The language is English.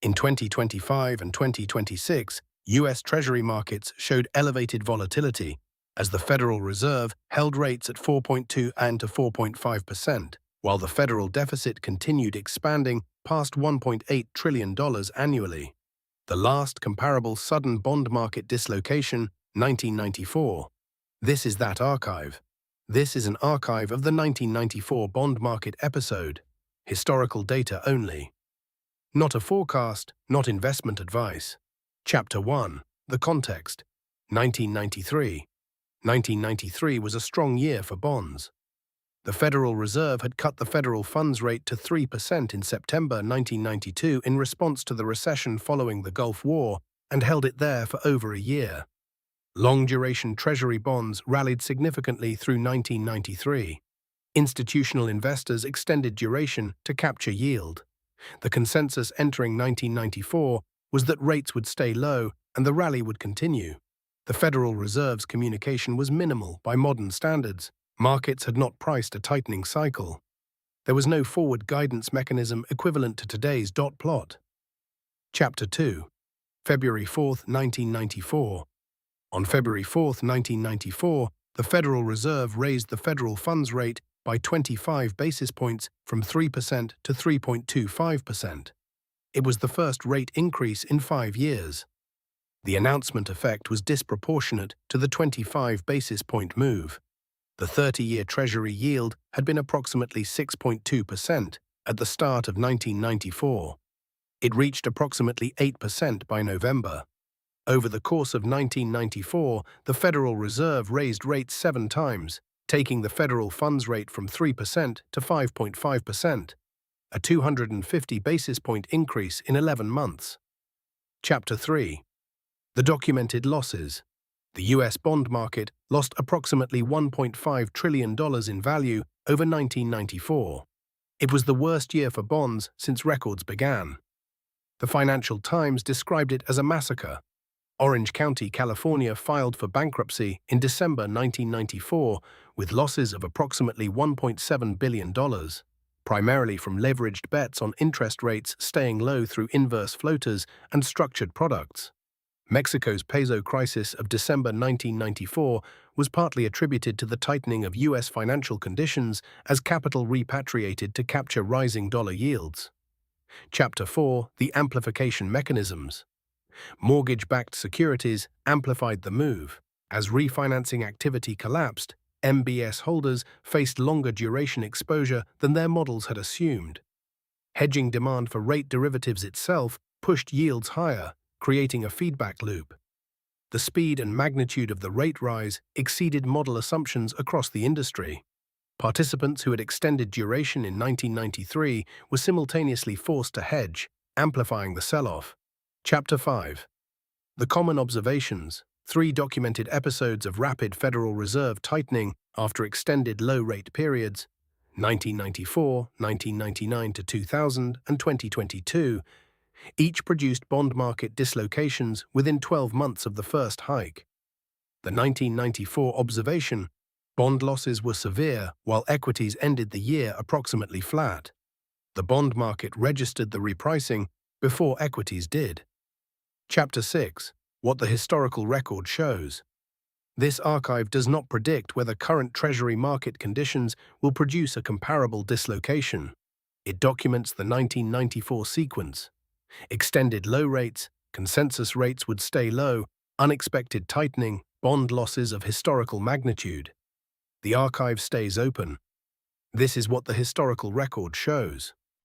In 2025 and 2026, U.S. Treasury markets showed elevated volatility as the Federal Reserve held rates at 4.2 and to 4.5%, while the federal deficit continued expanding past $1.8 trillion annually. The last comparable sudden bond market dislocation, 1994. This is that archive. This is an archive of the 1994 bond market episode. Historical data only. Not a forecast, not investment advice. Chapter 1. The context. 1993. 1993 was a strong year for bonds. The Federal Reserve had cut the federal funds rate to 3% in September 1992 in response to the recession following the Gulf War and held it there for over a year. Long-duration Treasury bonds rallied significantly through 1993. Institutional investors extended duration to capture yield. The consensus entering 1994 was that rates would stay low and the rally would continue. The Federal Reserve's communication was minimal by modern standards. Markets had not priced a tightening cycle. There was no forward guidance mechanism equivalent to today's dot plot. Chapter 2. February 4, 1994. On February 4, 1994, the Federal Reserve raised the federal funds rate by 25 basis points from 3% to 3.25%. It was the first rate increase in 5 years. The announcement effect was disproportionate to the 25 basis point move. The 30-year Treasury yield had been approximately 6.2% at the start of 1994. It reached approximately 8% by November. Over the course of 1994, the Federal Reserve raised rates 7 times, taking the federal funds rate from 3% to 5.5%, a 250 basis point increase in 11 months. Chapter 3. The documented losses. The U.S. bond market lost approximately $1.5 trillion in value over 1994. It was the worst year for bonds since records began. The Financial Times described it as a massacre. Orange County, California filed for bankruptcy in December 1994 with losses of approximately $1.7 billion, primarily from leveraged bets on interest rates staying low through inverse floaters and structured products. Mexico's peso crisis of December 1994 was partly attributed to the tightening of U.S. financial conditions as capital repatriated to capture rising dollar yields. Chapter 4. The amplification mechanisms. Mortgage-backed securities amplified the move. As refinancing activity collapsed, MBS holders faced longer duration exposure than their models had assumed. Hedging demand for rate derivatives itself pushed yields higher, creating a feedback loop. The speed and magnitude of the rate rise exceeded model assumptions across the industry. Participants who had extended duration in 1993 were simultaneously forced to hedge, amplifying the sell-off. Chapter 5. The common observations. 3 documented episodes of rapid Federal Reserve tightening after extended low-rate periods, 1994, 1999 to 2000, and 2022, each produced bond market dislocations within 12 months of the first hike. The 1994 observation: bond losses were severe while equities ended the year approximately flat. The bond market registered the repricing before equities did. Chapter 6. What the historical record shows. This archive does not predict whether current Treasury market conditions will produce a comparable dislocation. It documents the 1994 sequence. Extended low rates, consensus rates would stay low, unexpected tightening, bond losses of historical magnitude. The archive stays open. This is what the historical record shows.